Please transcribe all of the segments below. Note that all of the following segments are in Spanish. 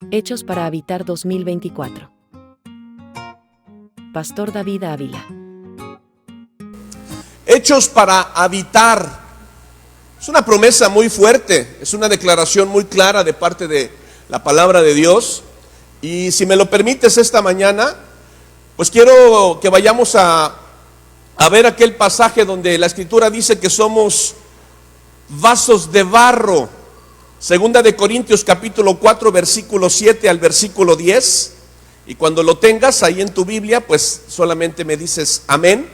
Hechos para Habitar 2024. Pastor David Ávila. Hechos para habitar. Es una promesa muy fuerte, es una declaración muy clara de parte de la palabra de Dios. Y si me lo permites esta mañana, pues quiero que vayamos a ver aquel pasaje donde la Escritura dice que somos vasos de barro. Segunda de Corintios capítulo 4 versículo 7 al versículo 10. Y cuando lo tengas ahí en tu Biblia, pues solamente me dices amén.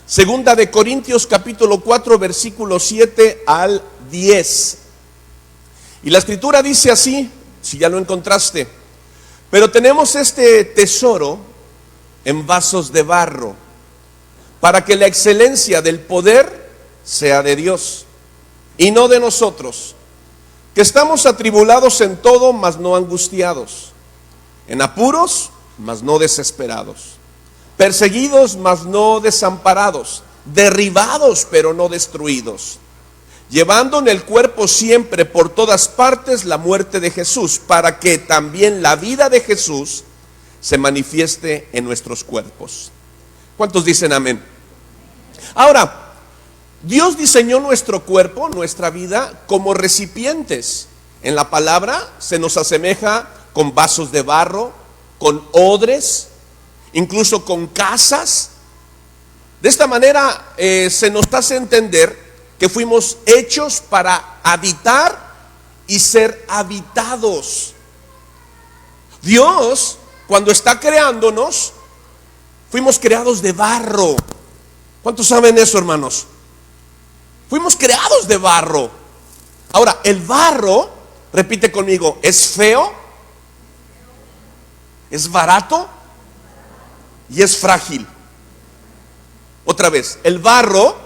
Segunda de Corintios capítulo 4 versículo 7 al 10. Y la Escritura dice así, si ya lo encontraste: pero tenemos este tesoro en vasos de barro, para que la excelencia del poder sea de Dios y no de nosotros, que estamos atribulados en todo, mas no angustiados, en apuros, mas no desesperados, perseguidos, mas no desamparados, derribados, pero no destruidos, llevando en el cuerpo siempre por todas partes la muerte de Jesús, para que también la vida de Jesús se manifieste en nuestros cuerpos. ¿Cuántos dicen amén? Ahora, Dios diseñó nuestro cuerpo, nuestra vida, como recipientes. En la palabra se nos asemeja con vasos de barro, con odres, incluso con casas. De esta manera se nos hace entender que fuimos hechos para habitar y ser habitados. Dios, cuando está creándonos, fuimos creados de barro. ¿Cuántos saben eso, hermanos? Fuimos creados de barro. Ahora, el barro, repite conmigo, ¿es feo? ¿Es barato? Y es frágil. Otra vez, el barro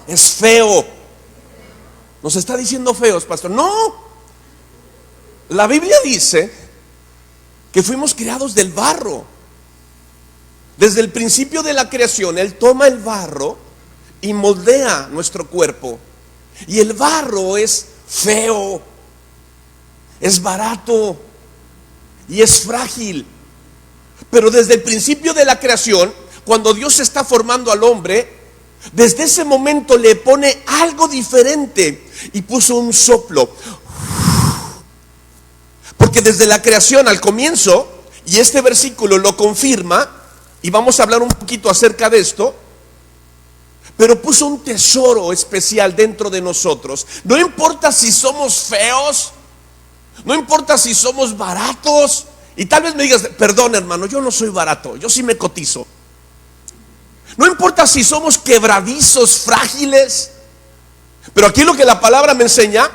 es feo. ¿Nos está diciendo feos, pastor? No. La Biblia dice que fuimos creados del barro. Desde el principio de la creación, Él toma el barro y moldea nuestro cuerpo. Y el barro es feo, es barato y es frágil. Pero desde el principio de la creación, cuando Dios está formando al hombre, desde ese momento le pone algo diferente y puso un soplo. Porque desde la creación al comienzo, y este versículo lo confirma, y vamos a hablar un poquito acerca de esto, pero puso un tesoro especial dentro de nosotros. No importa si somos feos, no importa si somos baratos. Y tal vez me digas, perdón hermano, yo no soy barato, yo sí me cotizo. No importa si somos quebradizos, frágiles. Pero aquí lo que la palabra me enseña,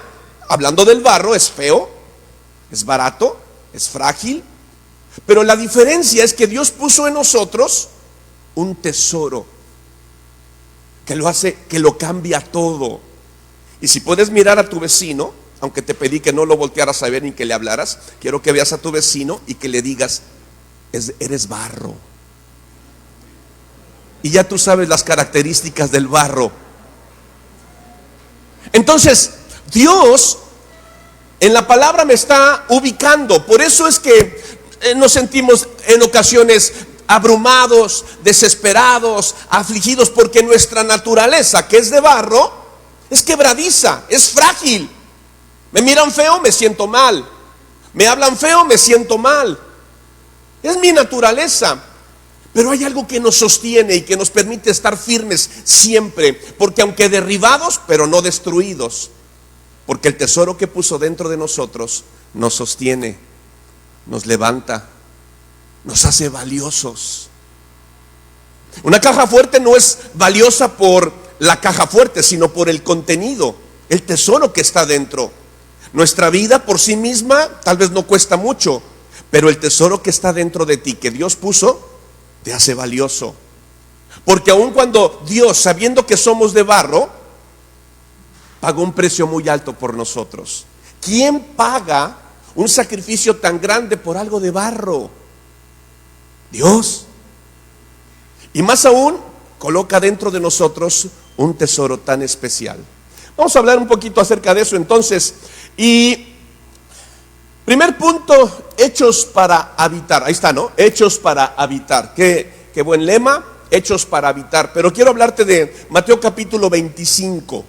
hablando del barro, es feo, es barato, es frágil. Pero la diferencia es que Dios puso en nosotros un tesoro que lo hace, que lo cambia todo. Y si puedes mirar a tu vecino, aunque te pedí que no lo voltearas a ver ni que le hablaras, quiero que veas a tu vecino y que le digas, eres barro. Y ya tú sabes las características del barro. Entonces, Dios en la palabra me está ubicando. Por eso es que nos sentimos en ocasiones abrumados, desesperados, afligidos, porque nuestra naturaleza, que es de barro, es quebradiza, es frágil. Me miran feo, me siento mal. Me hablan feo, me siento mal. Es mi naturaleza. Pero hay algo que nos sostiene y que nos permite estar firmes siempre, porque aunque derribados, pero no destruidos, porque el tesoro que puso dentro de nosotros nos sostiene, nos levanta, nos hace valiosos. Una caja fuerte no es valiosa por la caja fuerte, sino por el contenido, el tesoro que está dentro. Nuestra vida por sí misma tal vez no cuesta mucho, pero el tesoro que está dentro de ti, que Dios puso, te hace valioso. Porque aun cuando Dios, sabiendo que somos de barro, pagó un precio muy alto por nosotros. ¿Quién paga un sacrificio tan grande por algo de barro? Dios. Y más aún, coloca dentro de nosotros un tesoro tan especial. Vamos a hablar un poquito acerca de eso entonces. Y Primer punto, hechos para habitar. Ahí está, ¿no? Hechos para habitar. Qué buen lema, hechos para habitar. Pero quiero hablarte de Mateo capítulo 25.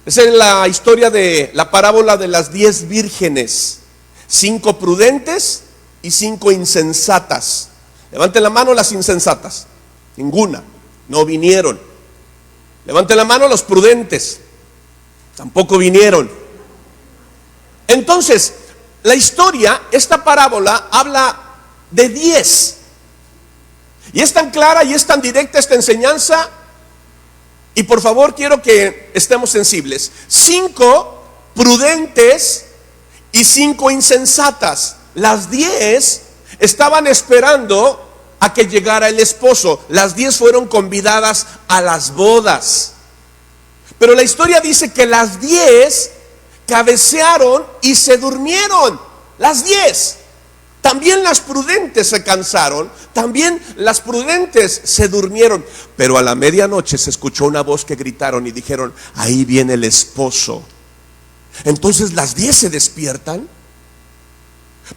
Esa es la historia de la parábola de las 10 vírgenes. 5 prudentes y 5 insensatas. Levanten la mano las insensatas. Ninguna, no vinieron. Levanten la mano los prudentes. Tampoco vinieron. Entonces, la historia, esta parábola habla de 10. Y es tan clara y es tan directa esta enseñanza. Y por favor quiero que estemos sensibles. 5 prudentes y 5 insensatas. Las 10 estaban esperando a que llegara el esposo. Las 10 fueron convidadas a las bodas. Pero la historia dice que las 10 cabecearon y se durmieron. Las 10. También las prudentes se cansaron, también las prudentes se durmieron. Pero a la medianoche se escuchó una voz que gritaron y dijeron: ahí viene el esposo. Entonces las 10 se despiertan,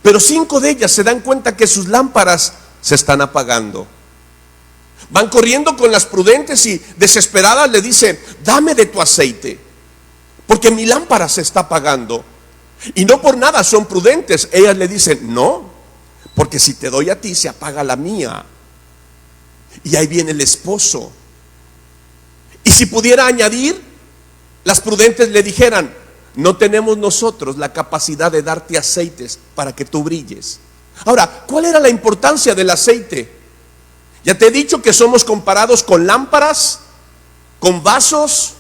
pero 5 de ellas se dan cuenta que sus lámparas se están apagando. Van corriendo con las prudentes y desesperadas le dicen: dame de tu aceite, porque mi lámpara se está apagando. Y no por nada son prudentes. Ellas le dicen: no, porque si te doy a ti se apaga la mía. Y ahí viene el esposo. Y si pudiera añadir, las prudentes le dijeran: no tenemos nosotros la capacidad de darte aceites para que tú brilles. Ahora, ¿cuál era la importancia del aceite? Ya te he dicho que somos comparados con lámparas, con vasos,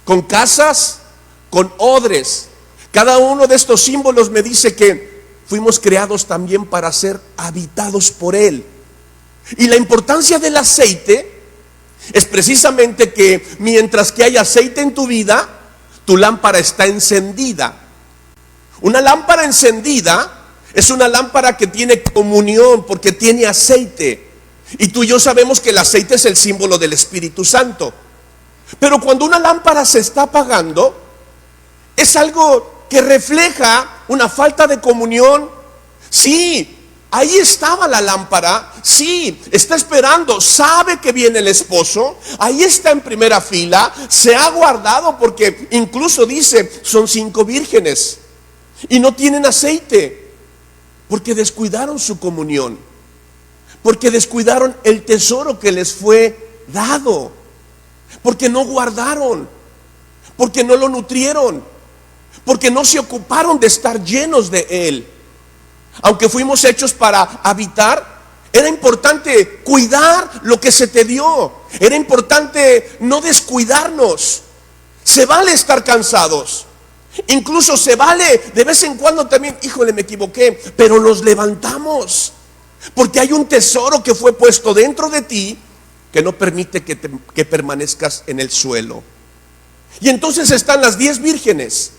con casas, con odres. Cada uno de estos símbolos me dice que fuimos creados también para ser habitados por Él. Y la importancia del aceite es precisamente que mientras que hay aceite en tu vida, tu lámpara está encendida. Una lámpara encendida es una lámpara que tiene comunión porque tiene aceite. Y tú y yo sabemos que el aceite es el símbolo del Espíritu Santo. Pero cuando una lámpara se está apagando, es algo que refleja una falta de comunión. Sí, ahí estaba la lámpara, sí, está esperando, sabe que viene el esposo, ahí está en primera fila, se ha guardado porque incluso dice, son 5 vírgenes y no tienen aceite, porque descuidaron su comunión, porque descuidaron el tesoro que les fue dado, porque no guardaron, porque no lo nutrieron, porque no se ocuparon de estar llenos de Él. Aunque fuimos hechos para habitar, era importante cuidar lo que se te dio. Era importante no descuidarnos. Se vale estar cansados. Incluso se vale de vez en cuando también, híjole, me equivoqué, pero nos levantamos. Porque hay un tesoro que fue puesto dentro de ti que no permite que permanezcas en el suelo. Y entonces están las 10 vírgenes.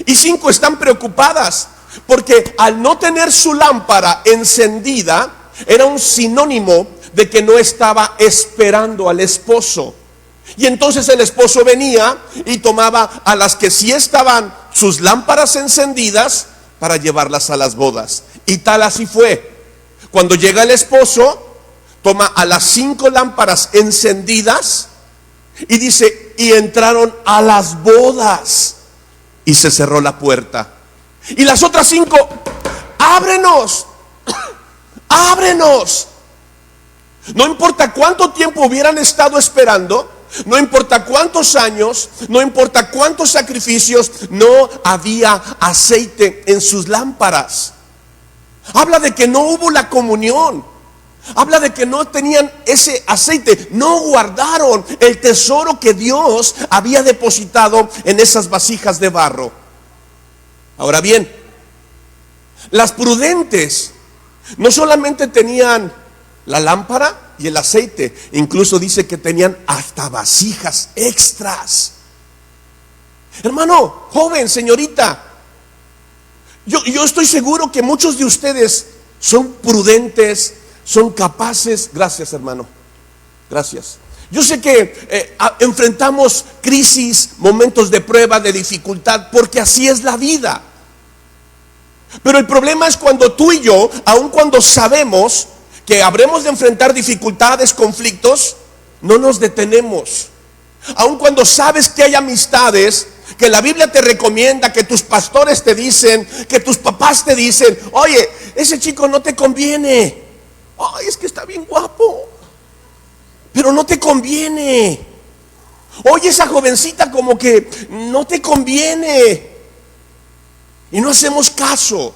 Y 5 están preocupadas porque al no tener su lámpara encendida era un sinónimo de que no estaba esperando al esposo. Y entonces el esposo venía y tomaba a las que sí estaban sus lámparas encendidas para llevarlas a las bodas. Y tal así fue. Cuando llega el esposo, toma a las 5 lámparas encendidas y dice: y entraron a las bodas. Y se cerró la puerta. Y las otras 5, ábrenos, ábrenos. No importa cuánto tiempo hubieran estado esperando, no importa cuántos años, no importa cuántos sacrificios, no había aceite en sus lámparas. Habla de que no hubo la comunión. Habla de que no tenían ese aceite, no guardaron el tesoro que Dios había depositado en esas vasijas de barro. Ahora bien, las prudentes no solamente tenían la lámpara y el aceite, incluso dice que tenían hasta vasijas extras. Hermano, joven, señorita, yo estoy seguro que muchos de ustedes son prudentes, son capaces. Gracias, hermano, gracias. Yo sé que enfrentamos crisis, momentos de prueba, de dificultad, porque así es la vida. Pero el problema es cuando tú y yo, aun cuando sabemos que habremos de enfrentar dificultades, conflictos, no nos detenemos. Aun cuando sabes que hay amistades que la Biblia te recomienda, que tus pastores te dicen, que tus papás te dicen, oye, ese chico no te conviene. Ay, es que está bien guapo, pero no te conviene. Oye, esa jovencita como que no te conviene. Y no hacemos caso.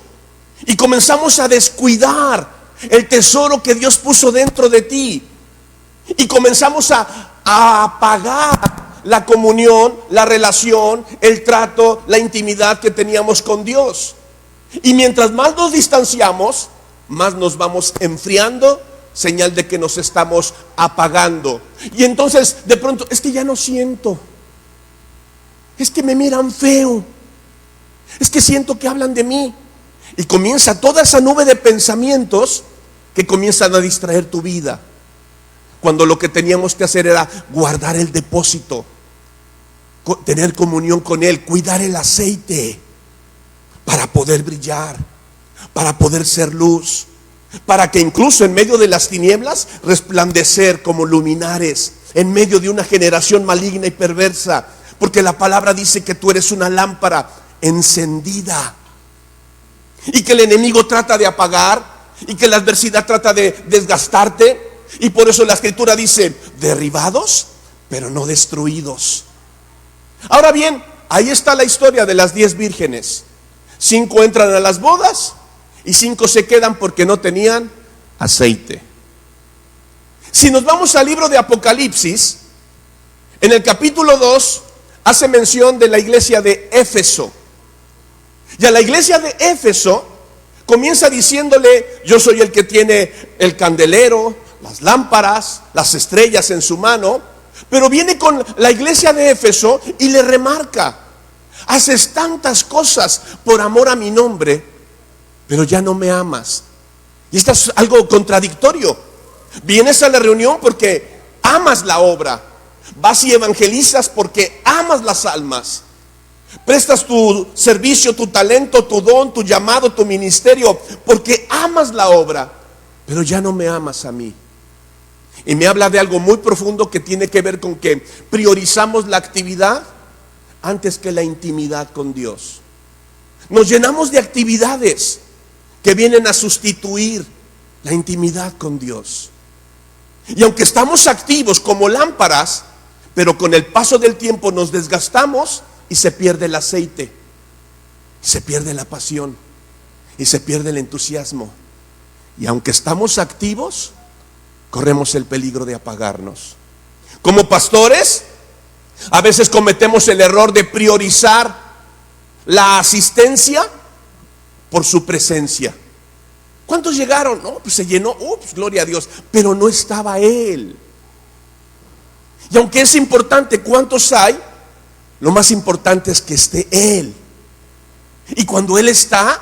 Y comenzamos a descuidar el tesoro que Dios puso dentro de ti. Y comenzamos a apagar la comunión, la relación, el trato, la intimidad que teníamos con Dios. Y mientras más nos distanciamos, más nos vamos enfriando, señal de que nos estamos apagando. Y entonces de pronto, es que ya no siento, es que me miran feo, es que siento que hablan de mí. Y comienza toda esa nube de pensamientos que comienzan a distraer tu vida, cuando lo que teníamos que hacer era guardar el depósito, tener comunión con Él, cuidar el aceite para poder brillar, para poder ser luz, para que incluso en medio de las tinieblas resplandecer como luminares en medio de una generación maligna y perversa. Porque la palabra dice que tú eres una lámpara encendida, y que el enemigo trata de apagar, y que la adversidad trata de desgastarte. Y por eso la escritura dice, derribados pero no destruidos. Ahora bien, ahí está la historia de las 10 vírgenes. 5 entran a las bodas y 5 se quedan porque no tenían aceite. Si nos vamos al libro de Apocalipsis, en el capítulo 2 hace mención de la iglesia de Éfeso. Y a la iglesia de Éfeso comienza diciéndole, yo soy el que tiene el candelero, las lámparas, las estrellas en su mano. Pero viene con la iglesia de Éfeso y le remarca, haces tantas cosas por amor a mi nombre, pero ya no me amas. Y esto es algo contradictorio. Vienes a la reunión porque amas la obra, vas y evangelizas porque amas las almas, prestas tu servicio, tu talento, tu don, tu llamado, tu ministerio porque amas la obra, pero ya no me amas a mí. Y me habla de algo muy profundo que tiene que ver con que priorizamos la actividad antes que la intimidad con Dios. Nos llenamos de actividades que vienen a sustituir la intimidad con Dios. Y aunque estamos activos como lámparas, pero con el paso del tiempo nos desgastamos y se pierde el aceite, se pierde la pasión y se pierde el entusiasmo. Y aunque estamos activos, corremos el peligro de apagarnos. Como pastores, a veces cometemos el error de priorizar la asistencia por su presencia. ¿Cuántos llegaron? No, pues se llenó, pues gloria a Dios, pero no estaba Él. Y aunque es importante cuántos hay, lo más importante es que esté Él. Y cuando Él está,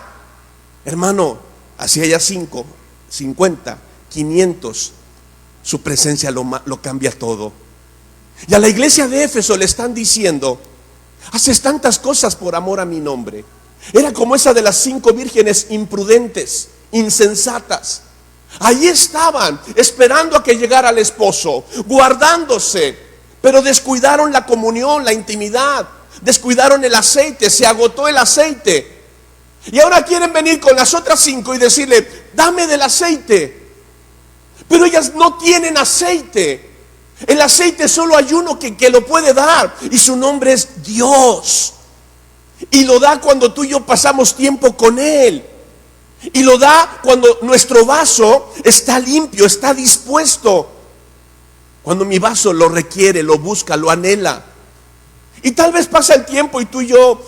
hermano, así haya 5, 50, 500, su presencia lo cambia todo. Y a la iglesia de Éfeso le están diciendo, haces tantas cosas por amor a mi nombre. Era como esa de las 5 vírgenes imprudentes, insensatas. Ahí estaban esperando a que llegara el esposo, guardándose, pero descuidaron la comunión, la intimidad, descuidaron el aceite, se agotó el aceite. Y ahora quieren venir con las otras 5 y decirle, dame del aceite. Pero ellas no tienen aceite. El aceite solo hay uno que lo puede dar, y su nombre es Dios. Y lo da cuando tú y yo pasamos tiempo con Él. Y lo da cuando nuestro vaso está limpio, está dispuesto. Cuando mi vaso lo requiere, lo busca, lo anhela. Y tal vez pasa el tiempo y tú y yo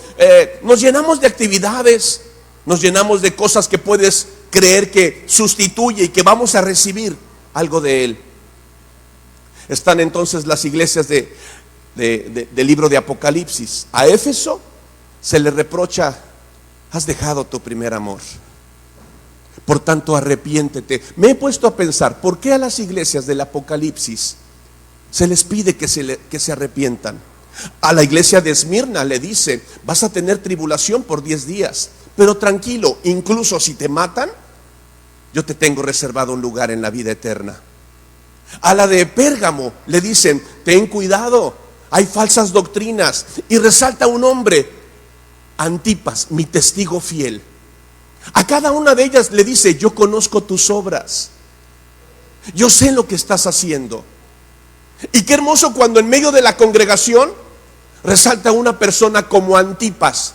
nos llenamos de actividades, nos llenamos de cosas que puedes creer que sustituye y que vamos a recibir algo de Él. Están entonces las iglesias del libro de Apocalipsis. A Éfeso se le reprocha, has dejado tu primer amor. Por tanto, arrepiéntete. Me he puesto a pensar, ¿por qué a las iglesias del Apocalipsis se les pide que se arrepientan? A la iglesia de Esmirna le dice, vas a tener tribulación por 10 días, pero tranquilo, incluso si te matan, yo te tengo reservado un lugar en la vida eterna. A la de Pérgamo le dicen, ten cuidado, hay falsas doctrinas. Y resalta un hombre, Antipas, mi testigo fiel. A cada una de ellas le dice, yo conozco tus obras, yo sé lo que estás haciendo. Y qué hermoso cuando en medio de la congregación resalta una persona como Antipas,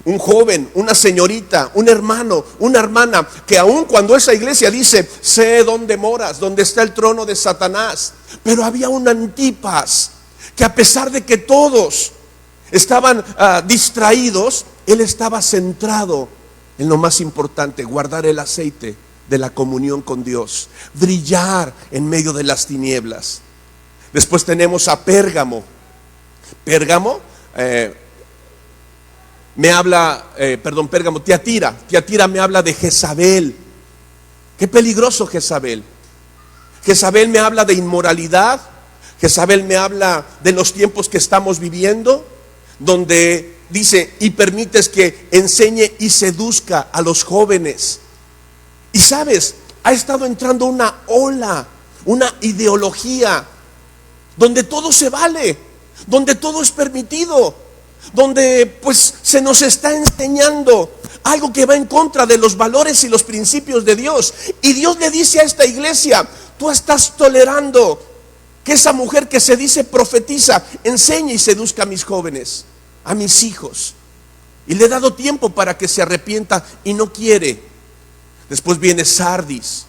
un joven, una señorita, un hermano, una hermana, que aun cuando esa iglesia dice, sé dónde moras, dónde está el trono de Satanás, pero había un Antipas que a pesar de que todos estaban distraídos, él estaba centrado en lo más importante, guardar el aceite de la comunión con Dios, brillar en medio de las tinieblas. Después tenemos a Pérgamo. Pérgamo Tiatira me habla de Jezabel. Qué peligroso Jezabel. Jezabel me habla de inmoralidad. Jezabel me habla de los tiempos que estamos viviendo, donde dice, y permites que enseñe y seduzca a los jóvenes. Y sabes, ha estado entrando una ola, una ideología, donde todo se vale, donde todo es permitido, donde pues se nos está enseñando algo que va en contra de los valores y los principios de Dios. Y Dios le dice a esta iglesia, tú estás tolerando que esa mujer que se dice profetiza enseñe y seduzca a mis jóvenes, a mis hijos. Y le he dado tiempo para que se arrepienta y no quiere. Después viene Sardis,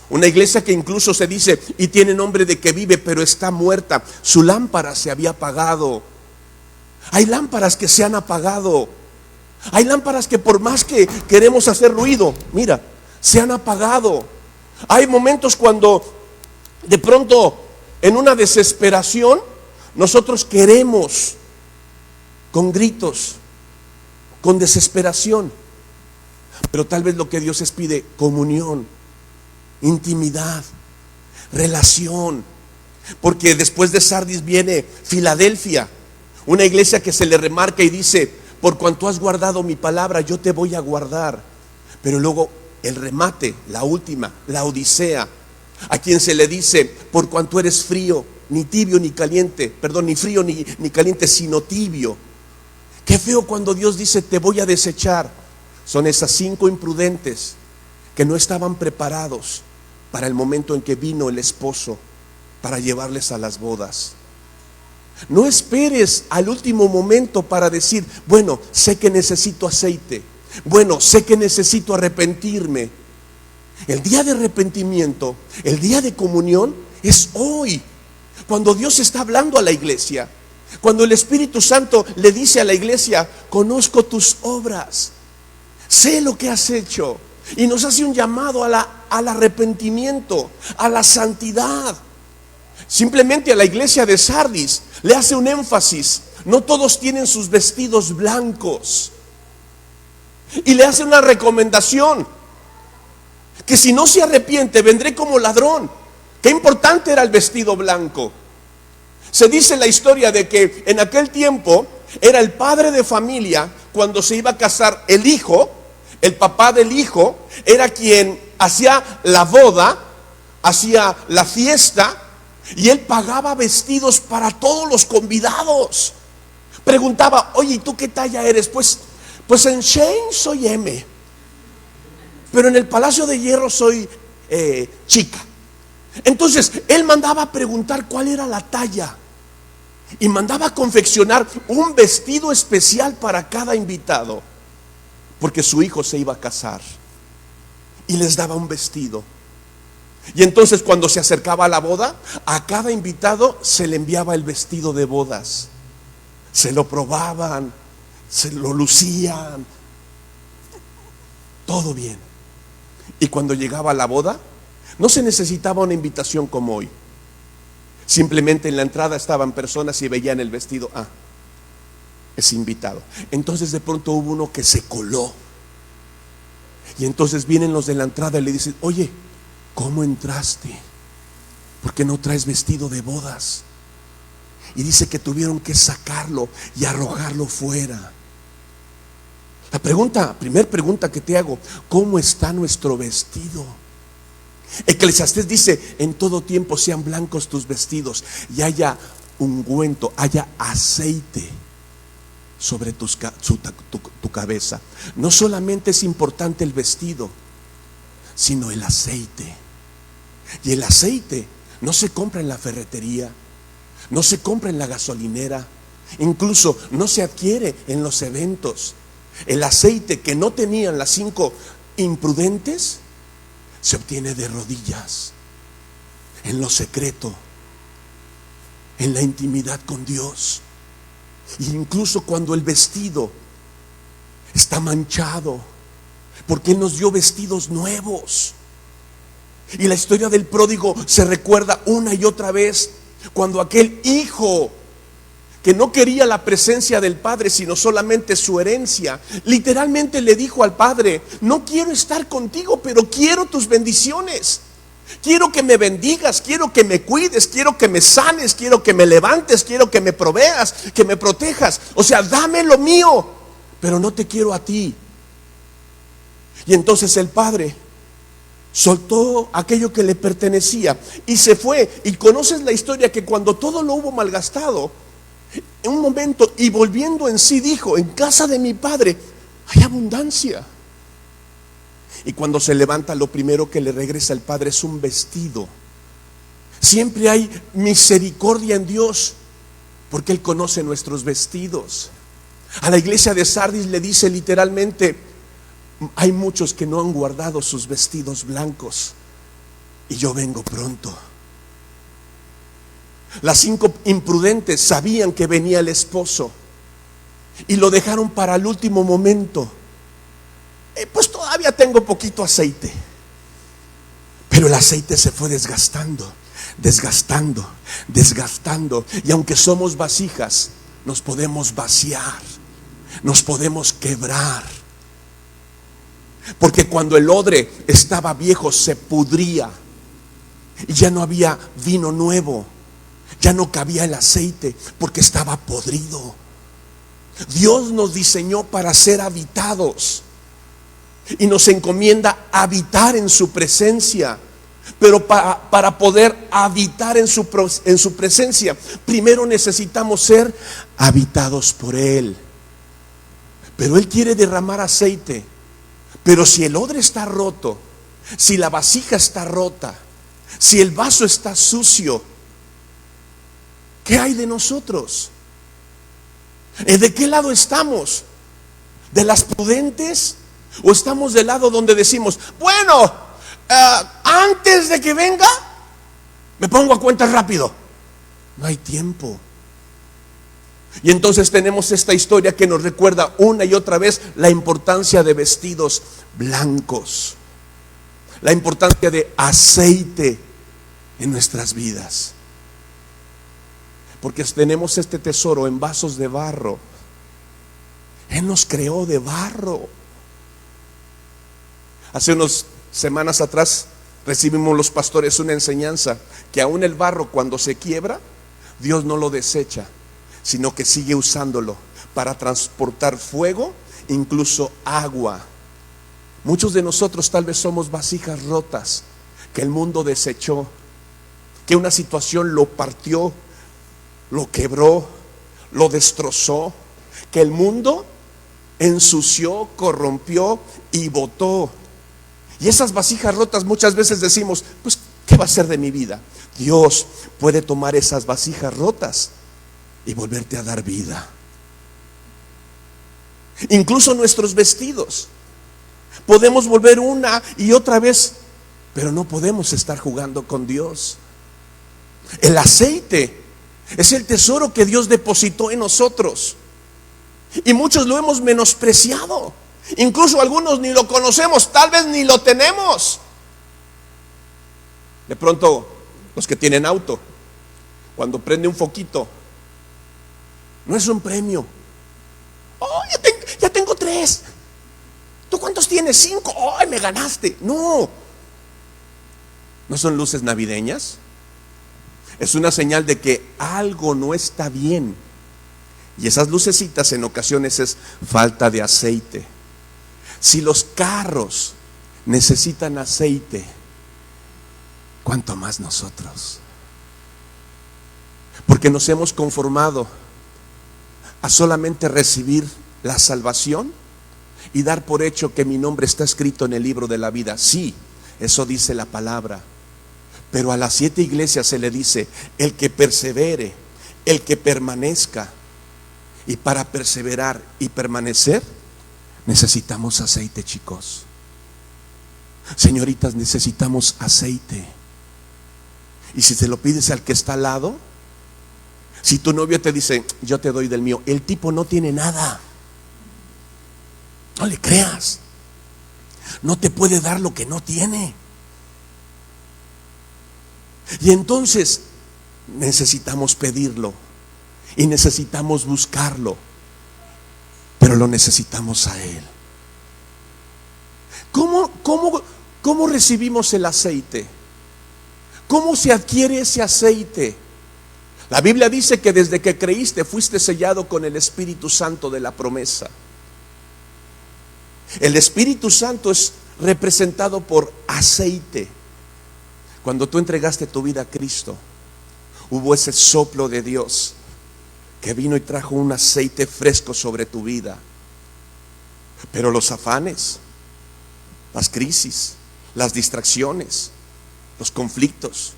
una iglesia que incluso se dice y tiene nombre de que vive, pero está muerta. Su lámpara se había apagado. Hay lámparas que se han apagado. Hay lámparas que por más que queremos hacer ruido, mira, se han apagado. Hay momentos cuando de pronto en una desesperación nosotros queremos con gritos, con desesperación, pero tal vez lo que Dios les pide, comunión, intimidad, relación. Porque después de Sardis viene Filadelfia, una iglesia que se le remarca y dice, por cuanto has guardado mi palabra, yo te voy a guardar. Pero luego el remate, la última, la Odisea, a quien se le dice, por cuanto eres frío, ni tibio ni caliente, perdón, ni frío ni caliente, sino tibio. Qué feo cuando Dios dice, te voy a desechar. Son esas 5 imprudentes que no estaban preparados para el momento en que vino el esposo para llevarles a las bodas. No esperes al último momento para decir, bueno, sé que necesito aceite, bueno, sé que necesito arrepentirme. El día de arrepentimiento, el día de comunión es hoy, cuando Dios está hablando a la iglesia, cuando el Espíritu Santo le dice a la iglesia, conozco tus obras, sé lo que has hecho, y nos hace un llamado al arrepentimiento, a la santidad. Simplemente a la iglesia de Sardis le hace un énfasis, no todos tienen sus vestidos blancos, y le hace una recomendación, que si no se arrepiente vendré como ladrón. Qué importante era el vestido blanco. Se dice la historia de que en aquel tiempo era el padre de familia, cuando se iba a casar el hijo, el papá del hijo era quien hacía la boda, hacía la fiesta, y él pagaba vestidos para todos los convidados. Preguntaba, oye, ¿y tú qué talla eres? Pues en Shane soy M, pero en el Palacio de Hierro soy chica. Entonces él mandaba a preguntar cuál era la talla y mandaba a confeccionar un vestido especial para cada invitado, porque su hijo se iba a casar, y les daba un vestido. Y entonces cuando se acercaba a la boda, a cada invitado se le enviaba el vestido de bodas. Se lo probaban, se lo lucían, todo bien. Y cuando llegaba a la boda, no se necesitaba una invitación como hoy. Simplemente en la entrada estaban personas y veían el vestido, es invitado. Entonces de pronto hubo uno que se coló, y entonces vienen los de la entrada y le dicen, oye, ¿cómo entraste? ¿Por qué no traes vestido de bodas? Y dice que tuvieron que sacarlo y arrojarlo fuera. Primer pregunta que te hago: ¿cómo está nuestro vestido? Eclesiastés dice: en todo tiempo sean blancos tus vestidos y haya ungüento, haya aceite sobre tu cabeza. No solamente es importante el vestido, sino el aceite. Y el aceite no se compra en la ferretería, no se compra en la gasolinera, incluso no se adquiere en los eventos. El aceite que no tenían las 5 imprudentes se obtiene de rodillas, en lo secreto, en la intimidad con Dios. E incluso cuando el vestido está manchado, porque Él nos dio vestidos nuevos. Y la historia del pródigo se recuerda una y otra vez, cuando aquel hijo que no quería la presencia del padre, sino solamente su herencia, literalmente le dijo al padre: no quiero estar contigo, pero quiero tus bendiciones. Quiero que me bendigas, quiero que me cuides, quiero que me sanes, quiero que me levantes, quiero que me proveas, que me protejas. O sea, dame lo mío, pero no te quiero a ti. Y entonces el padre soltó aquello que le pertenecía y se fue. Y conoces la historia, que cuando todo lo hubo malgastado, en un momento, y volviendo en sí, dijo: en casa de mi padre hay abundancia. Y cuando se levanta, lo primero que le regresa al padre es un vestido. Siempre hay misericordia en Dios, porque Él conoce nuestros vestidos. A la iglesia de Sardis le dice literalmente: hay muchos que no han guardado sus vestidos blancos, y yo vengo pronto. Las 5 imprudentes sabían que venía el esposo y lo dejaron para el último momento. Pues todavía tengo poquito aceite. Pero el aceite se fue desgastando, y aunque somos vasijas, nos podemos vaciar, nos podemos quebrar. Porque cuando el odre estaba viejo, se pudría y ya no había vino nuevo, ya no cabía el aceite porque estaba podrido. Dios nos diseñó para ser habitados y nos encomienda habitar en su presencia. Pero para poder habitar en su presencia, primero necesitamos ser habitados por Él. Pero Él quiere derramar aceite. Pero si el odre está roto, si la vasija está rota, si el vaso está sucio, ¿qué hay de nosotros? ¿De qué lado estamos? ¿De las prudentes? ¿O estamos del lado donde decimos: bueno, antes de que venga, me pongo a cuenta rápido? No hay tiempo. Y entonces tenemos esta historia que nos recuerda una y otra vez la importancia de vestidos blancos, la importancia de aceite en nuestras vidas. Porque tenemos este tesoro en vasos de barro. Él nos creó de barro. Hace unas semanas atrás recibimos los pastores una enseñanza que aún el barro, cuando se quiebra, Dios no lo desecha, sino que sigue usándolo para transportar fuego, incluso agua. Muchos de nosotros tal vez somos vasijas rotas que el mundo desechó, que una situación lo partió, lo quebró, lo destrozó, que el mundo ensució, corrompió y botó. Y esas vasijas rotas muchas veces decimos: pues, ¿qué va a ser de mi vida? Dios puede tomar esas vasijas rotas y volverte a dar vida. Incluso nuestros vestidos podemos volver una y otra vez, pero no podemos estar jugando con Dios. El aceite es el tesoro que Dios depositó en nosotros, y muchos lo hemos menospreciado. Incluso algunos ni lo conocemos, tal vez ni lo tenemos. De pronto, los que tienen auto, cuando prende un foquito, no es un premio. Oh, ya tengo 3. ¿Tú cuántos tienes? 5. Oh, me ganaste. No son luces navideñas. Es una señal de que algo no está bien. Y esas lucecitas en ocasiones es falta de aceite. Si los carros necesitan aceite, ¿cuánto más nosotros? Porque nos hemos conformado a solamente recibir la salvación y dar por hecho que mi nombre está escrito en el libro de la vida. Sí, eso dice la palabra. Pero a las 7 iglesias se le dice: el que persevere, el que permanezca. Y para perseverar y permanecer necesitamos aceite, chicos. Señoritas, necesitamos aceite. Y si se lo pides al que está al lado, si tu novio te dice: yo te doy del mío, el tipo no tiene nada. No le creas. No te puede dar lo que no tiene. Y entonces necesitamos pedirlo y necesitamos buscarlo, pero lo necesitamos a Él. ¿Cómo recibimos el aceite? ¿Cómo se adquiere ese aceite? La Biblia dice que desde que creíste fuiste sellado con el Espíritu Santo de la promesa. El Espíritu Santo es representado por aceite. Cuando tú entregaste tu vida a Cristo, hubo ese soplo de Dios que vino y trajo un aceite fresco sobre tu vida. Pero los afanes, las crisis, las distracciones, los conflictos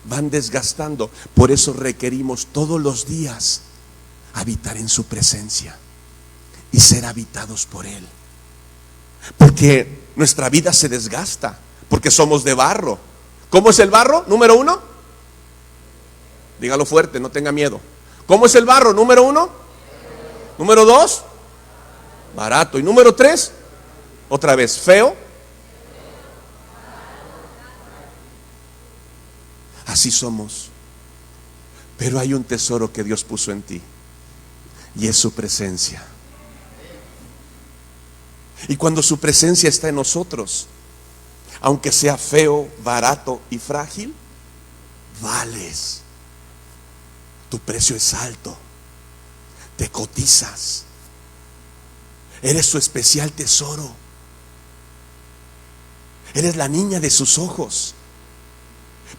van desgastando. Por eso requerimos todos los días habitar en su presencia y ser habitados por Él. Porque nuestra vida se desgasta, porque somos de barro. ¿Cómo es el barro? Número 1, dígalo fuerte, no tenga miedo. ¿Cómo es el barro? Número 1. Número 2, barato. Y número 3, otra vez, feo. Así somos. Pero hay un tesoro que Dios puso en ti, y es su presencia. Y cuando su presencia está en nosotros, aunque sea feo, barato y frágil, vales. Tu precio es alto. Te cotizas. Eres su especial tesoro. Eres la niña de sus ojos.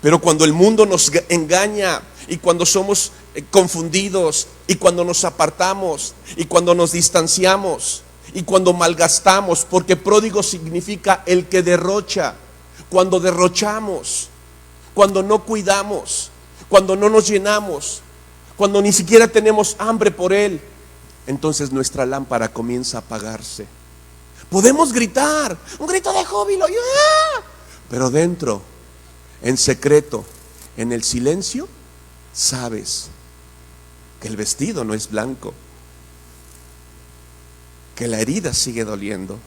Pero cuando el mundo nos engaña, y cuando somos confundidos, y cuando nos apartamos, y cuando nos distanciamos, y cuando malgastamos, porque pródigo significa el que derrocha. Cuando derrochamos, cuando no cuidamos, cuando no nos llenamos, cuando ni siquiera tenemos hambre por Él, entonces nuestra lámpara comienza a apagarse. Podemos gritar un grito de júbilo, ¡ah! Pero dentro, en secreto, en el silencio, sabes que el vestido no es blanco, que la herida sigue doliendo,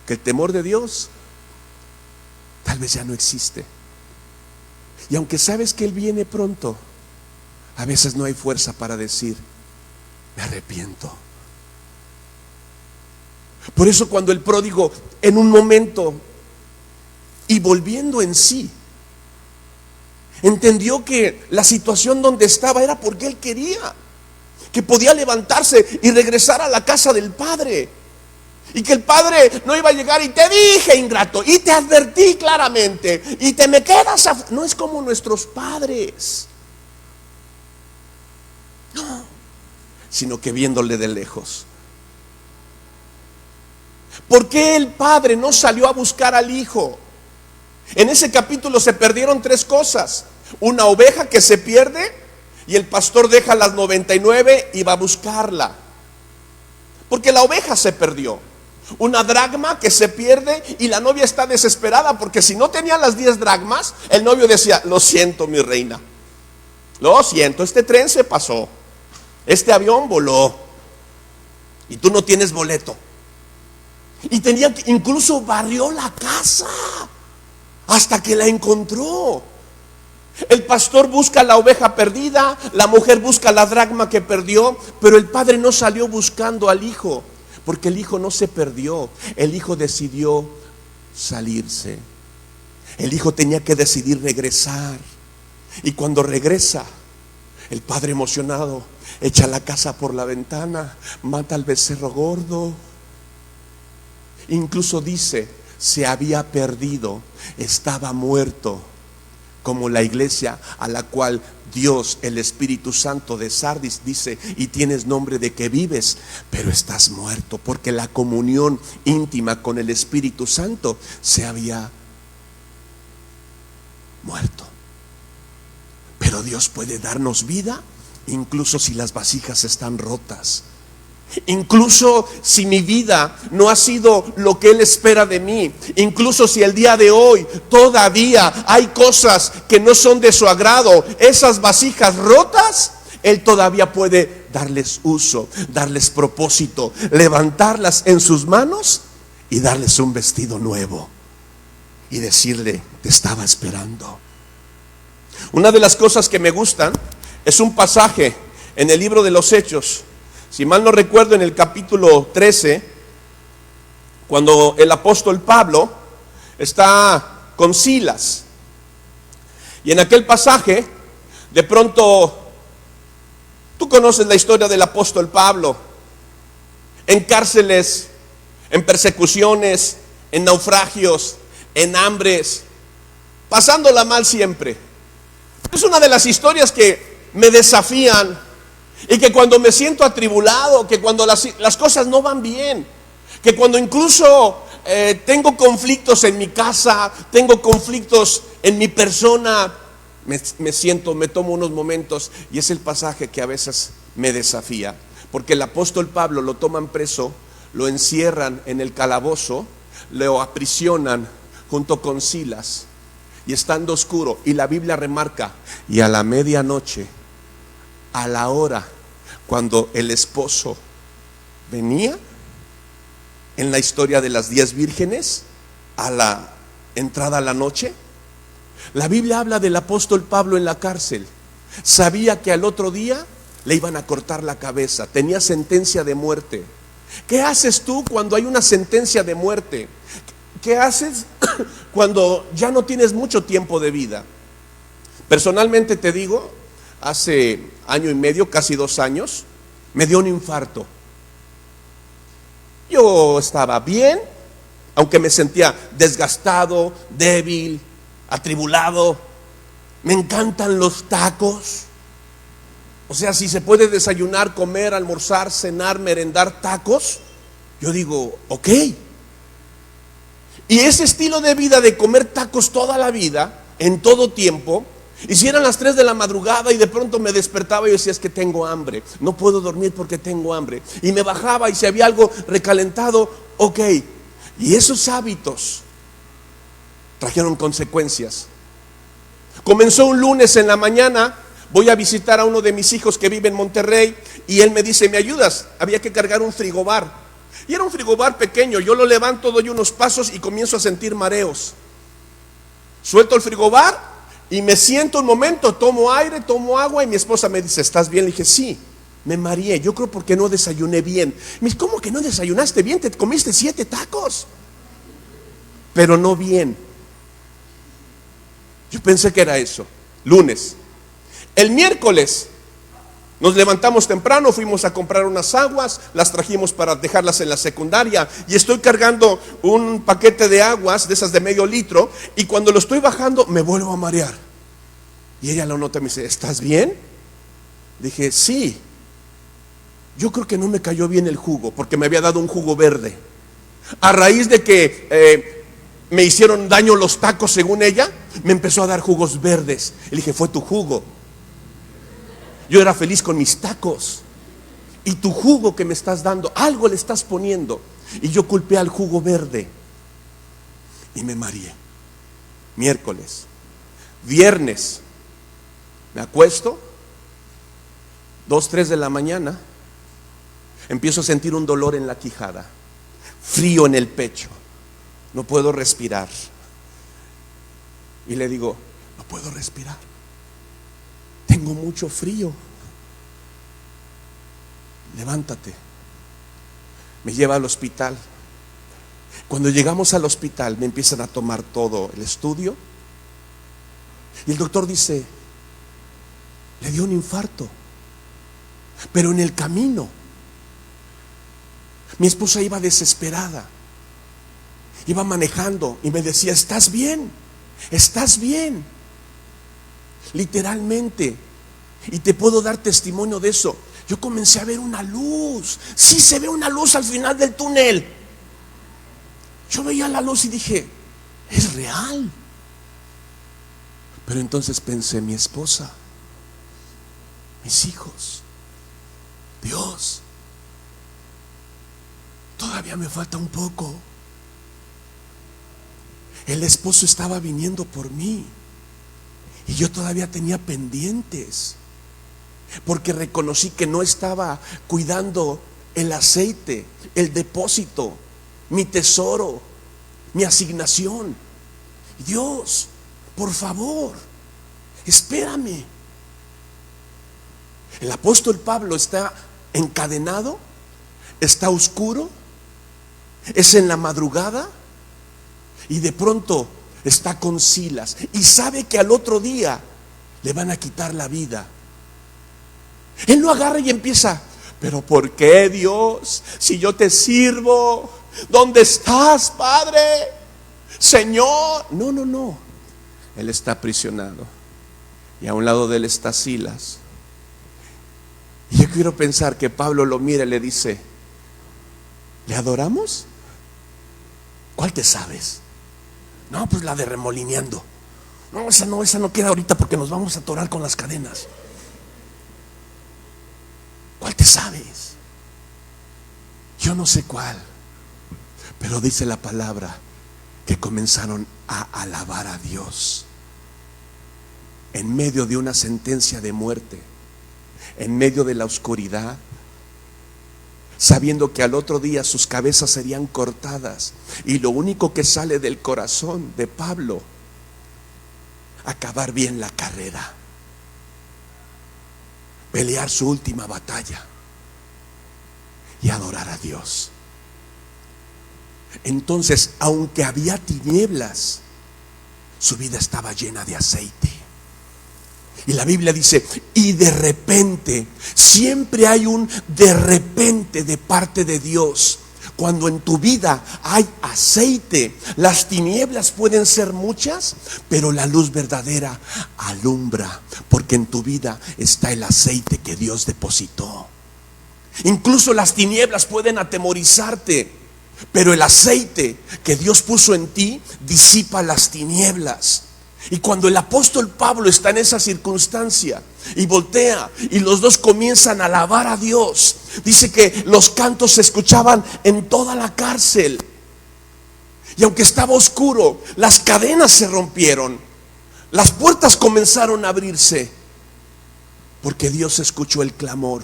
que el temor de Dios tal vez ya no existe. Y aunque sabes que Él viene pronto, a veces no hay fuerza para decir: me arrepiento. Por eso cuando el pródigo, en un momento y volviendo en sí, entendió que la situación donde estaba era porque él quería, que podía levantarse y regresar a la casa del Padre, y que el Padre no iba a llegar y te dije, ingrato, y te advertí claramente, y te me quedas no es como nuestros padres, no, sino que viéndole de lejos. ¿Por qué el Padre no salió a buscar al Hijo? En ese capítulo se perdieron 3 cosas: una oveja que se pierde, y el pastor deja las 99 y va a buscarla, porque la oveja se perdió. Una dracma que se pierde, y la novia está desesperada, porque si no tenía las 10 dracmas, el novio decía: lo siento, mi reina, lo siento, este tren se pasó, este avión voló, y tú no tienes boleto. Y tenía que, incluso barrió la casa hasta que la encontró. El pastor busca la oveja perdida, la mujer busca la dracma que perdió, pero el padre no salió buscando al hijo, porque el hijo no se perdió, el hijo decidió salirse. El hijo tenía que decidir regresar. Y cuando regresa, el padre emocionado echa la casa por la ventana, mata al becerro gordo. Incluso dice, se había perdido, estaba muerto, como la iglesia a la cual Dios, el Espíritu Santo de Sardis, dice, y tienes nombre de que vives, pero estás muerto, porque la comunión íntima con el Espíritu Santo se había muerto. Pero Dios puede darnos vida, incluso si las vasijas están rotas. Incluso si mi vida no ha sido lo que Él espera de mí, incluso si el día de hoy todavía hay cosas que no son de su agrado, esas vasijas rotas, Él todavía puede darles uso, darles propósito, levantarlas en sus manos y darles un vestido nuevo y decirle, te estaba esperando. Una de las cosas que me gustan es un pasaje en el libro de los Hechos. Si mal no recuerdo, en el capítulo 13, cuando el apóstol Pablo está con Silas. Y en aquel pasaje, de pronto, tú conoces la historia del apóstol Pablo, en cárceles, en persecuciones, en naufragios, en hambres, pasándola mal siempre. Es una de las historias que me desafían. Y que cuando me siento atribulado, que cuando las cosas no van bien, que cuando incluso tengo conflictos en mi casa, tengo conflictos en mi persona, me tomo unos momentos, y es el pasaje que a veces me desafía. Porque el apóstol Pablo lo toman preso, lo encierran en el calabozo, lo aprisionan junto con Silas, y estando oscuro, y la Biblia remarca, y a la medianoche, a la hora cuando el esposo venía, en la historia de las 10 vírgenes, a la entrada a la noche, la Biblia habla del apóstol Pablo en la cárcel. Sabía que al otro día le iban a cortar la cabeza, tenía sentencia de muerte. ¿Qué haces tú cuando hay una sentencia de muerte? ¿Qué haces cuando ya no tienes mucho tiempo de vida? Personalmente te digo, hace año y medio, casi 2 años, me dio un infarto. Yo estaba bien, aunque me sentía desgastado, débil, atribulado. Me encantan los tacos. O sea, si se puede desayunar, comer, almorzar, cenar, merendar tacos, yo digo, ok. Y ese estilo de vida de comer tacos toda la vida, en todo tiempo, y si eran las 3 de la madrugada y de pronto me despertaba y yo decía, es que tengo hambre, no puedo dormir porque tengo hambre. Y me bajaba y si había algo recalentado, ok. Y esos hábitos trajeron consecuencias. Comenzó un lunes en la mañana, voy a visitar a uno de mis hijos que vive en Monterrey y él me dice, ¿me ayudas? Había que cargar un frigobar. Y era un frigobar pequeño, yo lo levanto, doy unos pasos y comienzo a sentir mareos. Suelto el frigobar y me siento un momento, tomo aire, tomo agua y mi esposa me dice, ¿estás bien? Le dije, sí, me mareé, yo creo porque no desayuné bien. Me dice, ¿cómo que no desayunaste bien? Te comiste 7 tacos. Pero no bien. Yo pensé que era eso. Lunes. El miércoles nos levantamos temprano, fuimos a comprar unas aguas, las trajimos para dejarlas en la secundaria y estoy cargando un paquete de aguas, de esas de medio litro, y cuando lo estoy bajando me vuelvo a marear. Y ella lo nota y me dice, ¿estás bien? Dije, sí. Yo creo que no me cayó bien el jugo, porque me había dado un jugo verde. A raíz de que me hicieron daño los tacos, según ella, me empezó a dar jugos verdes. Y le dije, fue tu jugo. Yo era feliz con mis tacos. Y tu jugo que me estás dando, algo le estás poniendo. Y yo culpé al jugo verde. Y me mareé. Miércoles. Viernes. Me acuesto. 2, 3 de la mañana. Empiezo a sentir un dolor en la quijada. Frío en el pecho. No puedo respirar. Y le digo, no puedo respirar. Tengo mucho frío. Levántate. Me lleva al hospital. Cuando llegamos al hospital me empiezan a tomar todo el estudio. Y el doctor dice, le dio un infarto. Pero en el camino, mi esposa iba desesperada. Iba manejando y me decía, ¿estás bien? ¿Estás bien? Literalmente. Y te puedo dar testimonio de eso. Yo comencé a ver una luz. Sí, se ve una luz al final del túnel. Yo veía la luz y dije, es real. Pero entonces pensé, mi esposa, mis hijos, Dios, todavía me falta un poco. El esposo estaba viniendo por mí y yo todavía tenía pendientes, porque reconocí que no estaba cuidando el aceite, el depósito, mi tesoro, mi asignación. Dios, por favor, espérame. El apóstol Pablo está encadenado, está oscuro, es en la madrugada y de pronto está con Silas y sabe que al otro día le van a quitar la vida. Él lo agarra y empieza, pero ¿por qué, Dios? Si yo te sirvo, ¿dónde estás, Padre? Señor. No. Él está aprisionado y a un lado de él está Silas. Y yo quiero pensar que Pablo lo mira y le dice, ¿le adoramos? ¿Cuál te sabes? No, pues la de remolineando. No, esa no queda ahorita porque nos vamos a atorar con las cadenas. ¿Cuál te sabes? Yo no sé cuál, pero dice la palabra que comenzaron a alabar a Dios en medio de una sentencia de muerte, en medio de la oscuridad, sabiendo que al otro día sus cabezas serían cortadas y lo único que sale del corazón de Pablo, acabar bien la carrera, pelear su última batalla y adorar a Dios. Entonces, aunque había tinieblas, su vida estaba llena de aceite. Y la Biblia dice, y de repente, siempre hay un de repente de parte de Dios. Cuando en tu vida hay aceite, las tinieblas pueden ser muchas, pero la luz verdadera alumbra, porque en tu vida está el aceite que Dios depositó. Incluso las tinieblas pueden atemorizarte, pero el aceite que Dios puso en ti disipa las tinieblas. Y cuando el apóstol Pablo está en esa circunstancia y voltea y los dos comienzan a alabar a Dios, dice que los cantos se escuchaban en toda la cárcel. Y aunque estaba oscuro, las cadenas se rompieron, las puertas comenzaron a abrirse, porque Dios escuchó el clamor.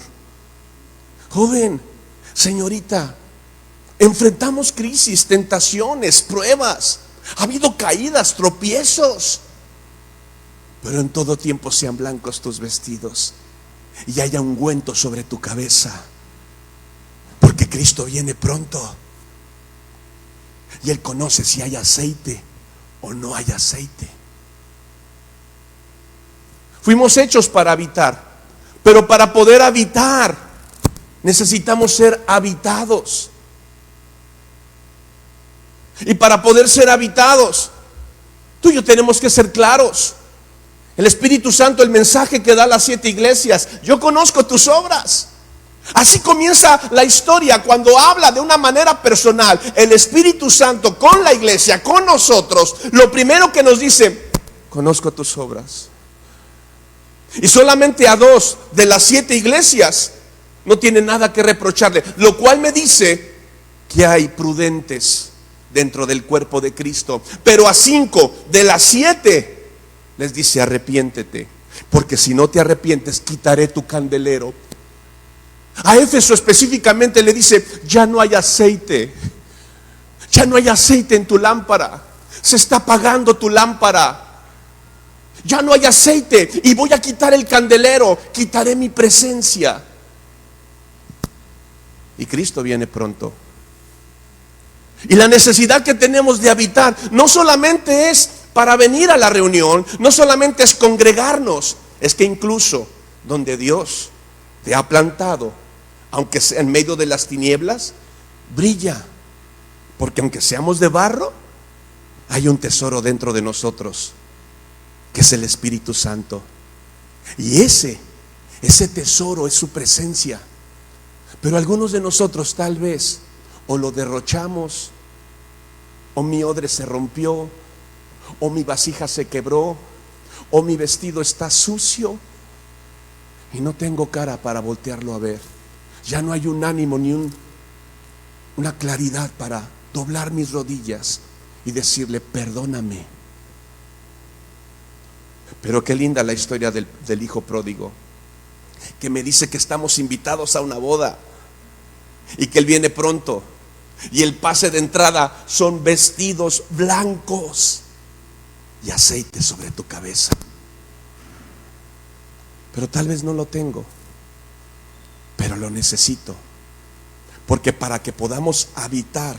Joven, señorita, enfrentamos crisis, tentaciones, pruebas. Ha habido caídas, tropiezos, pero en todo tiempo sean blancos tus vestidos y haya ungüento sobre tu cabeza, porque Cristo viene pronto y Él conoce si hay aceite o no hay aceite. Fuimos hechos para habitar, pero para poder habitar necesitamos ser habitados. Y para poder ser habitados, tú y yo tenemos que ser claros. El Espíritu Santo, el mensaje que da a las 7 iglesias: yo conozco tus obras. Así comienza la historia cuando habla de una manera personal el Espíritu Santo con la iglesia, con nosotros. Lo primero que nos dice: conozco tus obras. Y solamente a 2 de las 7 iglesias no tiene nada que reprocharle, lo cual me dice que hay prudentes dentro del cuerpo de Cristo. Pero a 5 de las 7 les dice: arrepiéntete, porque si no te arrepientes, quitaré tu candelero. A Éfeso específicamente le dice: ya no hay aceite, ya no hay aceite en tu lámpara, se está apagando tu lámpara, ya no hay aceite y voy a quitar el candelero, quitaré mi presencia. Y Cristo viene pronto. Y la necesidad que tenemos de habitar no solamente es para venir a la reunión, no solamente es congregarnos, es que incluso donde Dios te ha plantado, aunque sea en medio de las tinieblas, brilla, porque aunque seamos de barro, hay un tesoro dentro de nosotros, que es el Espíritu Santo. Y ese tesoro es su presencia. Pero algunos de nosotros tal vez o lo derrochamos, o mi odre se rompió, o mi vasija se quebró, o mi vestido está sucio y no tengo cara para voltearlo a ver. Ya no hay un ánimo ni una claridad para doblar mis rodillas y decirle: perdóname. Pero qué linda la historia del hijo pródigo, que me dice que estamos invitados a una boda y que él viene pronto, y el pase de entrada son vestidos blancos y aceite sobre tu cabeza. Pero tal vez no lo tengo, pero lo necesito, porque para que podamos habitar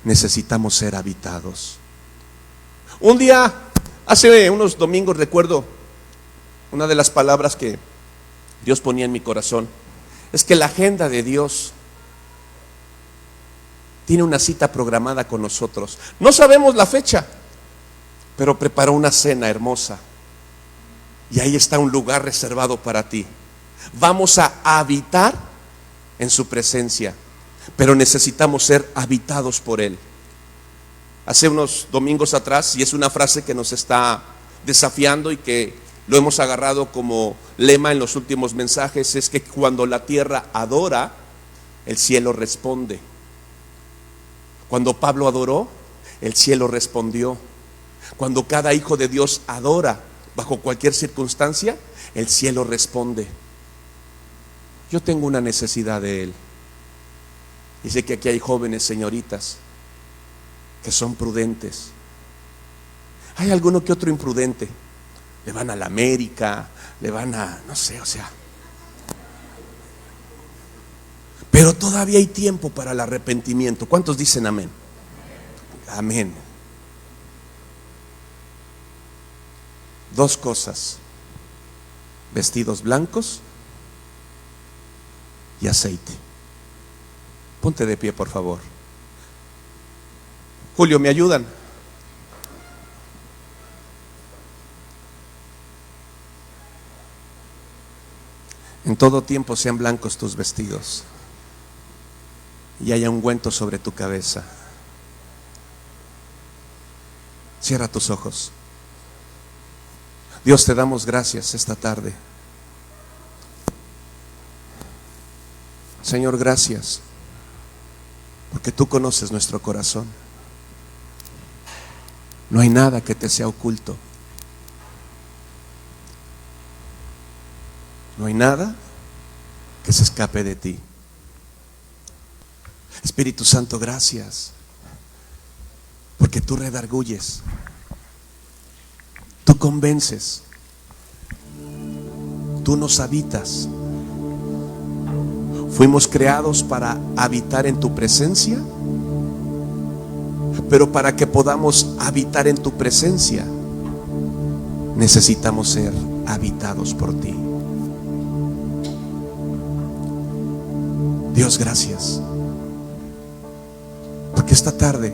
necesitamos ser habitados. Un día, hace unos domingos, recuerdo una de las palabras que Dios ponía en mi corazón, es que la agenda de Dios tiene una cita programada con nosotros. No sabemos la fecha, pero preparó una cena hermosa y ahí está un lugar reservado para ti. Vamos a habitar en su presencia, pero necesitamos ser habitados por Él. Hace unos domingos atrás, y es una frase que nos está desafiando y que lo hemos agarrado como lema en los últimos mensajes, es que cuando la tierra adora, el cielo responde. Cuando Pablo adoró, el cielo respondió. Cuando cada hijo de Dios adora bajo cualquier circunstancia, el cielo responde. Yo tengo una necesidad de Él. Y sé que aquí hay jóvenes, señoritas, que son prudentes. Hay alguno que otro imprudente. Le van a la América, le van a, no sé, pero todavía hay tiempo para el arrepentimiento. ¿Cuántos dicen amén? Amén. Dos cosas: vestidos blancos y aceite. Ponte de pie, por favor. Julio, ¿me ayudan? En todo tiempo sean blancos tus vestidos y haya ungüento sobre tu cabeza. Cierra tus ojos. Dios, te damos gracias esta tarde. Señor, gracias, porque tú conoces nuestro corazón. No hay nada que te sea oculto. No hay nada que se escape de ti. Espíritu Santo, gracias, porque tú redarguyes, tú convences, tú nos habitas. Fuimos creados para habitar en tu presencia, pero para que podamos habitar en tu presencia, necesitamos ser habitados por ti. Dios, gracias, porque esta tarde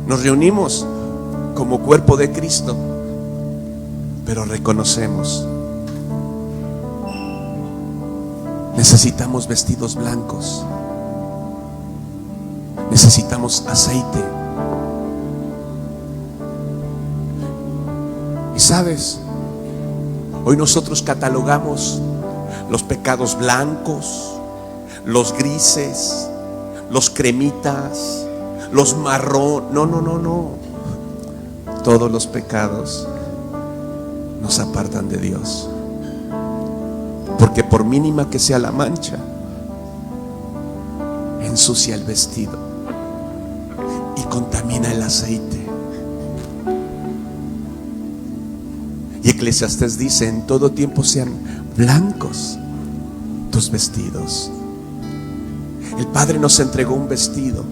nos reunimos como cuerpo de Cristo, pero reconocemos: necesitamos vestidos blancos, necesitamos aceite. Y sabes, hoy nosotros catalogamos los pecados blancos, los grises, los cremitas, los marrón. No. Todos los pecados nos apartan de Dios. Porque por mínima que sea la mancha, ensucia el vestido y contamina el aceite. Y Eclesiastés dice: en todo tiempo sean blancos tus vestidos. El Padre nos entregó un vestido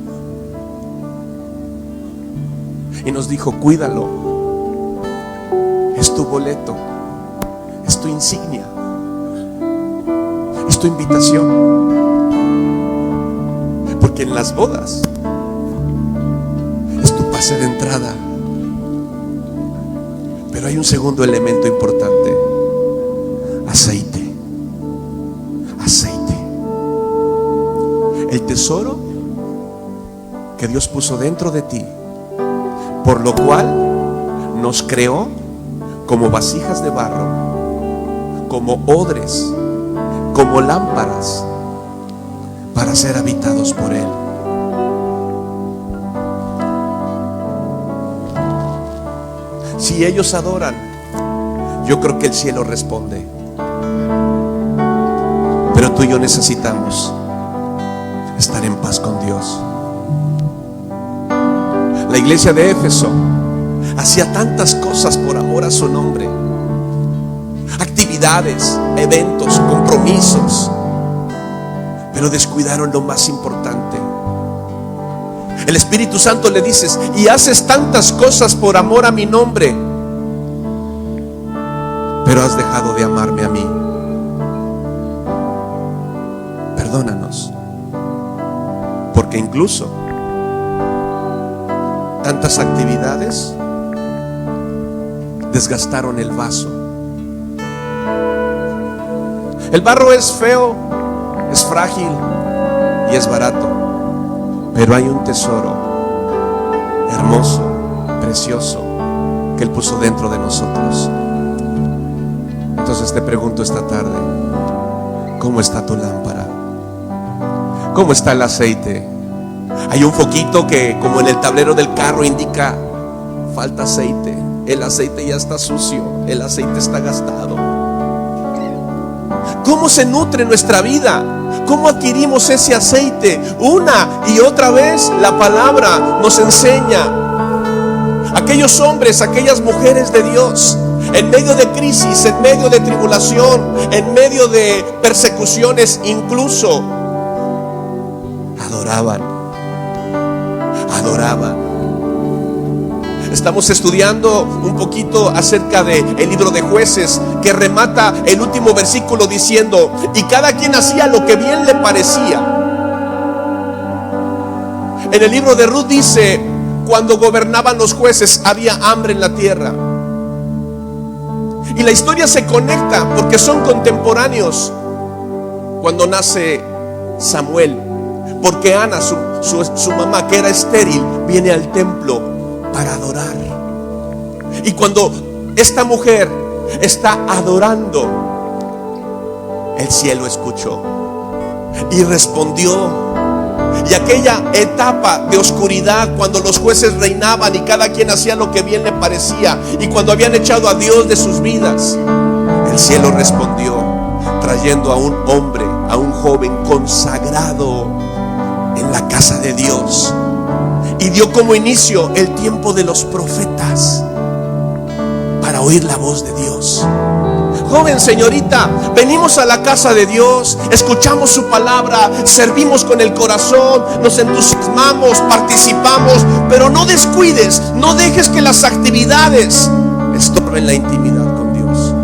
y nos dijo: cuídalo, es tu boleto, es tu insignia, es tu invitación. Porque en las bodas es tu pase de entrada. Pero hay un segundo elemento importante: aceite. Aceite. El tesoro que Dios puso dentro de ti, por lo cual nos creó como vasijas de barro, como odres, como lámparas, para ser habitados por Él. Si ellos adoran, yo creo que el cielo responde. Pero tú y yo necesitamos estar en paz con Dios. La iglesia de Éfeso hacía tantas cosas por amor a su nombre: actividades, eventos, compromisos, pero descuidaron lo más importante. El Espíritu Santo le dice: y haces tantas cosas por amor a mi nombre, pero has dejado de amarme a mí. Perdónanos, porque incluso tantas actividades desgastaron el vaso. El barro es feo, es frágil y es barato, pero hay un tesoro hermoso, precioso, que Él puso dentro de nosotros. Entonces te pregunto esta tarde: ¿cómo está tu lámpara? ¿Cómo está el aceite? Hay un foquito que, como en el tablero del carro, indica: falta aceite. El aceite ya está sucio, el aceite está gastado. ¿Cómo se nutre nuestra vida? ¿Cómo adquirimos ese aceite? Una y otra vez la palabra nos enseña. Aquellos hombres, aquellas mujeres de Dios, en medio de crisis, en medio de tribulación, en medio de persecuciones, incluso adoraban. Estamos estudiando un poquito acerca del libro de Jueces, que remata el último versículo diciendo: y cada quien hacía lo que bien le parecía. En el libro de Ruth dice: cuando gobernaban los jueces había hambre en la tierra. Y la historia se conecta porque son contemporáneos cuando nace Samuel, porque Ana, su mamá, que era estéril, viene al templo para adorar. Y cuando esta mujer está adorando, el cielo escuchó y respondió. Y aquella etapa de oscuridad, cuando los jueces reinaban y cada quien hacía lo que bien le parecía, y cuando habían echado a Dios de sus vidas, el cielo respondió, trayendo a un hombre, a un joven consagrado en la casa de Dios. Y dio como inicio el tiempo de los profetas para oír la voz de Dios. Joven, señorita, venimos a la casa de Dios, escuchamos su palabra, servimos con el corazón, nos entusiasmamos, participamos, pero no descuides, no dejes que las actividades estorben la intimidad con Dios.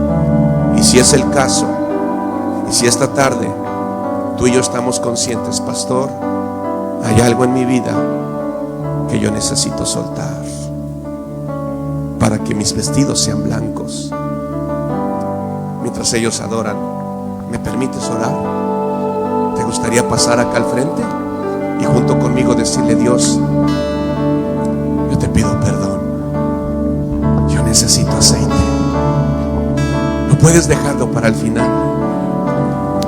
Y si es el caso, y si esta tarde tú y yo estamos conscientes: pastor, hay algo en mi vida que yo necesito soltar para que mis vestidos sean blancos. Mientras ellos adoran, ¿me permites orar? ¿Te gustaría pasar acá al frente y junto conmigo decirle: Dios, yo te pido perdón, yo necesito aceite? No puedes dejarlo para el final,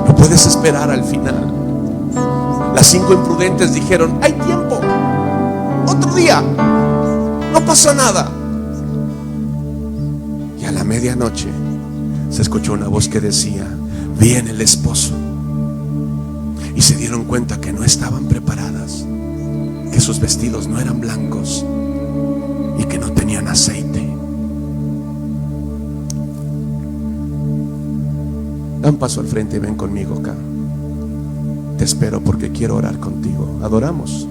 no puedes esperar al final. Las 5 imprudentes dijeron: hay tiempo, otro día, no pasa nada. Y a la medianoche se escuchó una voz que decía: viene el esposo. Y se dieron cuenta que no estaban preparadas, que sus vestidos no eran blancos y que no tenían aceite. Da un paso al frente y ven conmigo acá. Te espero porque quiero orar contigo. Adoramos.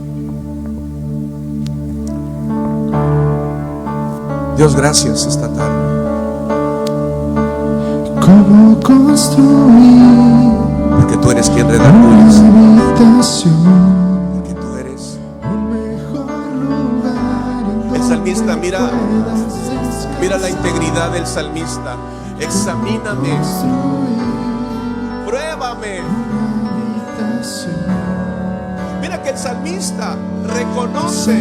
Dios, gracias esta tarde. cómo construir porque tú eres quien redarguye, Señor. una habitación, Porque tú eres. un mejor lugar en El salmista, donde mira la integridad del salmista. Examíname, pruébame. Mira que el salmista reconoce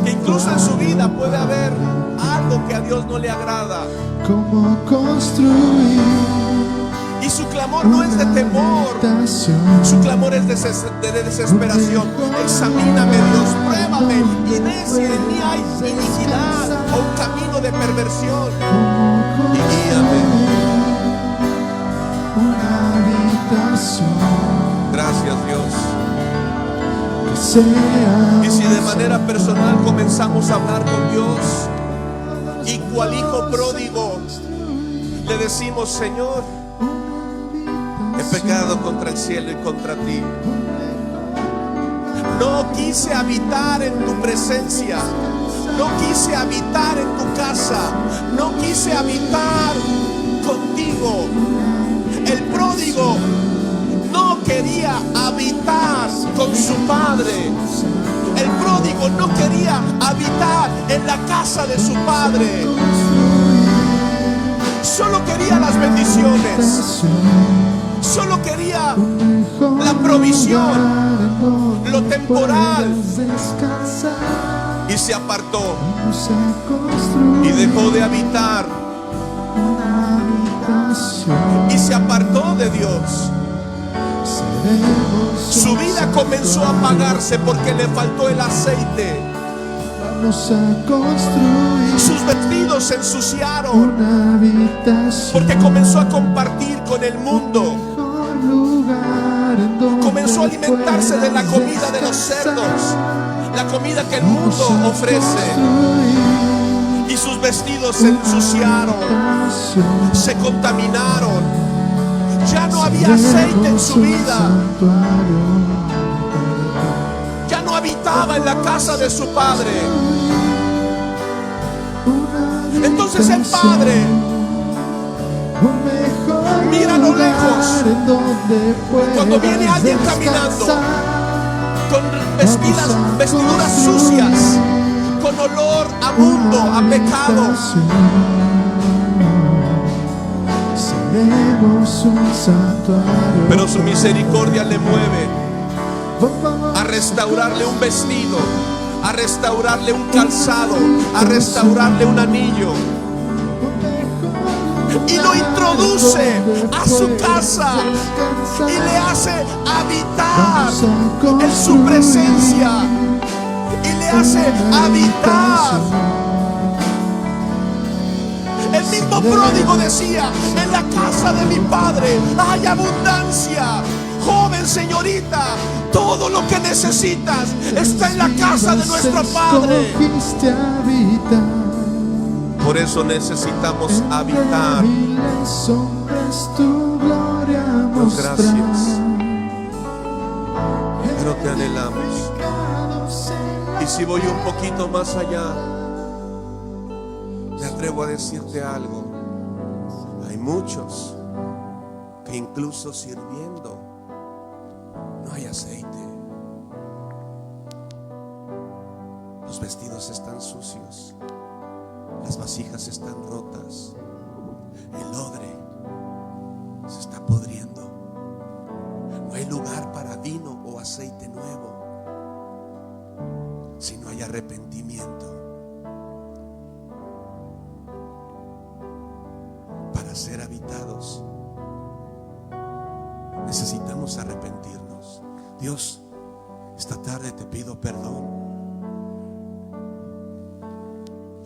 que incluso en su vida puede haber algo que a Dios no le agrada. cómo construir Y su clamor no es de temor, su clamor es de desesperación. Examíname, Dios, pruébame y ve si en mí hay iniquidad o un camino de perversión y guíame. una habitación Gracias, Dios. que sea Y si de manera personal comenzamos a hablar con Dios y cual hijo pródigo le decimos: Señor, he pecado contra el cielo y contra ti. No quise habitar en tu presencia, no quise habitar en tu casa, no quise habitar contigo. El pródigo no quería habitar con su padre. El pródigo no quería habitar en la casa de su padre. Solo quería las bendiciones, solo quería la provisión, lo temporal, y se apartó y dejó de habitar y se apartó de Dios. Su vida comenzó a apagarse porque le faltó el aceite. Sus vestidos se ensuciaron porque comenzó a compartir con el mundo. Comenzó a alimentarse de la comida de los cerdos, la comida que el mundo ofrece. Y sus vestidos se ensuciaron, se contaminaron. Ya no había aceite en su vida. Ya no habitaba en la casa de su padre. Entonces el padre mira a lo lejos. Cuando viene alguien caminando con vestiduras sucias, con olor a mundo, a pecado, pero su misericordia le mueve a restaurarle un vestido, a restaurarle un calzado, a restaurarle un anillo, y lo introduce a su casa y le hace habitar en su presencia y le hace habitar. El mismo pródigo decía: en la casa de mi padre hay abundancia. Joven, señorita, todo lo que necesitas está en la casa de nuestro Padre. Por eso necesitamos habitar. Dios, gracias. Pero te anhelamos. Y si voy un poquito más allá, me atrevo a decirte algo. Hay muchos que incluso sirviendo no hay aceite. Los vestidos están sucios, las vasijas están rotas, el odre se está podriendo. No hay lugar para vino o aceite nuevo si no hay arrepentimiento. Para ser habitados necesitamos arrepentirnos. Dios, esta tarde te pido perdón.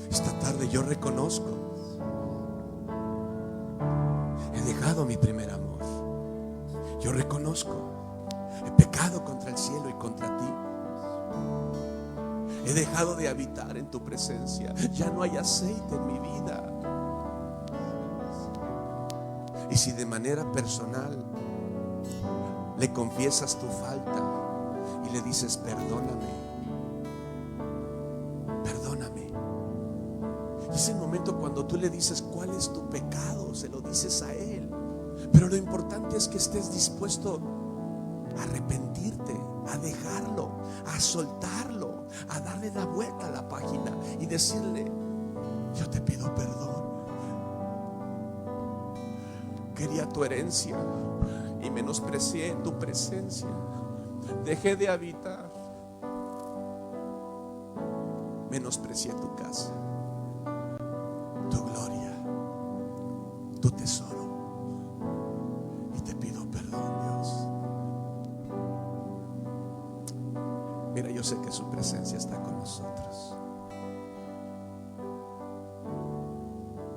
Esta tarde yo reconozco, he dejado mi primer amor. Yo reconozco, he pecado contra el cielo y contra ti. He dejado de habitar en tu presencia. Ya no hay aceite en mi vida. Y si de manera personal le confiesas tu falta y le dices: perdóname, perdóname, Es el momento cuando tú le dices cuál es tu pecado, se lo dices a Él. Pero lo importante es que estés dispuesto a arrepentirte, a dejarlo, a soltarlo, a darle la vuelta a la página y decirle: yo te pido perdón. Quería tu herencia y menosprecié tu presencia. Dejé de habitar. Menosprecié tu casa, tu gloria, tu tesoro. Y te pido perdón, Dios. Mira, yo sé que su presencia está con nosotros.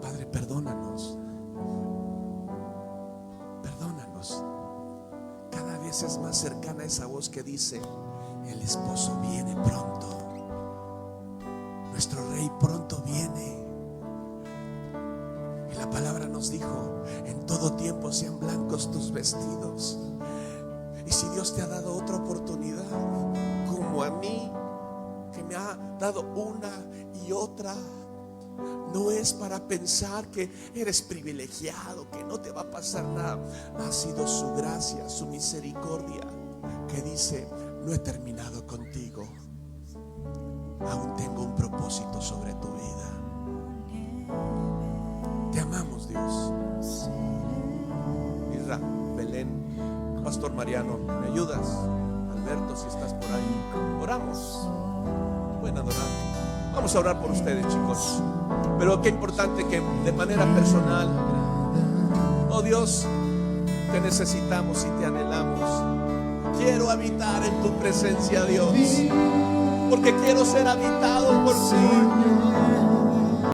Padre, perdónanos. Perdónanos. Cada vez es más cercana esa voz que dice: el esposo viene pronto. Nuestro rey pronto viene. Y la palabra nos dijo: en todo tiempo sean blancos tus vestidos. Y si Dios te ha dado otra oportunidad, como a mí, que me ha dado una y otra, no es para pensar que eres privilegiado, que no te va a pasar nada. Ha sido su gracia, su misericordia, que dice: no he terminado contigo, aún tengo un propósito sobre tu vida. Te amamos, Dios. Isra, Belén, Pastor Mariano, ¿me ayudas? Alberto, si estás por ahí, oramos. Pueden adorar. Vamos a orar por ustedes, chicos. Pero qué importante que de manera personal, oh Dios, te necesitamos y te anhelamos. Quiero habitar en tu presencia, Dios, porque quiero ser habitado por ti.